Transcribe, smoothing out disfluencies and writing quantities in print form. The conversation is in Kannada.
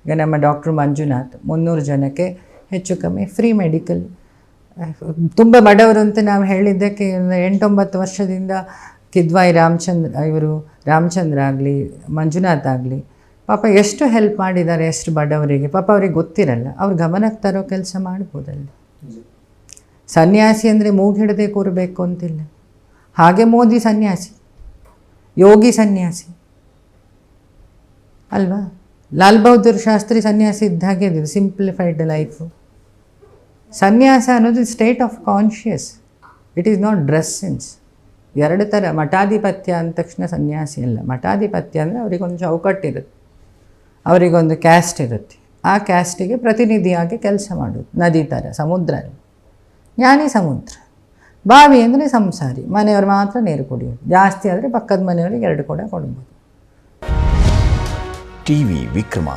ಈಗ ನಮ್ಮ ಡಾಕ್ಟ್ರು ಮಂಜುನಾಥ್ 300 ಜನಕ್ಕೆ ಹೆಚ್ಚು ಕಮ್ಮಿ ಫ್ರೀ ಮೆಡಿಕಲ್. ತುಂಬ ಬಡವರು ಅಂತ ನಾವು ಹೇಳಿದ್ದಕ್ಕೆ 8-9 ವರ್ಷದಿಂದ ಕಿದ್ವಾಯಿ ರಾಮಚಂದ್ರ ಆಗಲಿ ಮಂಜುನಾಥ್ ಆಗಲಿ ಪಾಪ ಎಷ್ಟು ಹೆಲ್ಪ್ ಮಾಡಿದ್ದಾರೆ, ಎಷ್ಟು ಬಡವರಿಗೆ. ಪಾಪ ಅವ್ರಿಗೆ ಗೊತ್ತಿರಲ್ಲ, ಅವ್ರು ಗಮನಕ್ಕೆ ತರೋ ಕೆಲಸ ಮಾಡ್ಬೋದಲ್ಲ. ಸನ್ಯಾಸಿ ಅಂದರೆ ಮೂಗಿಡದೆ ಕೂರಬೇಕು ಅಂತಿಲ್ಲ. ಹಾಗೆ ಮೋದಿ ಸನ್ಯಾಸಿ, ಯೋಗಿ ಸನ್ಯಾಸಿ ಅಲ್ವಾ? ಲಾಲ್ ಬಹದ್ದೂರ್ ಶಾಸ್ತ್ರಿ ಸನ್ಯಾಸಿ ಇದ್ದ ಹಾಗೆ ಇದು ಸಿಂಪ್ಲಿಫೈಡ್ ಲೈಫು. ಸನ್ಯಾಸ ಅನ್ನೋದು state of conscious, it is not dress sense. 2 ಥರ. ಮಠಾಧಿಪತ್ಯ ಅಂದ ತಕ್ಷಣ ಸನ್ಯಾಸಿ ಅಲ್ಲ. ಮಠಾಧಿಪತ್ಯ ಅಂದರೆ ಅವರಿಗೊಂದು ಚೌಕಟ್ಟಿರುತ್ತೆ, ಅವರಿಗೊಂದು ಕ್ಯಾಸ್ಟ್ ಇರುತ್ತೆ. ಆ ಕ್ಯಾಸ್ಟಿಗೆ ಪ್ರತಿನಿಧಿಯಾಗಿ ಕೆಲಸ ಮಾಡೋದು. ನದಿ ಥರ, ಸಮುದ್ರ ಅಲ್ಲ. ಜ್ಞಾನಿ ಸಮುದ್ರ. ಬಾವಿ ಅಂದರೆ ಸಂಸಾರಿ, ಮನೆಯವ್ರು ಮಾತ್ರ ನೀರು ಕುಡಿಯೋದು. ಜಾಸ್ತಿ ಆದರೆ ಪಕ್ಕದ ಮನೆಯವ್ರಿಗೆ 2 ಕೂಡ ಕೊಡ್ಬೋದು. ಟಿವಿ ವಿಕ್ರಮ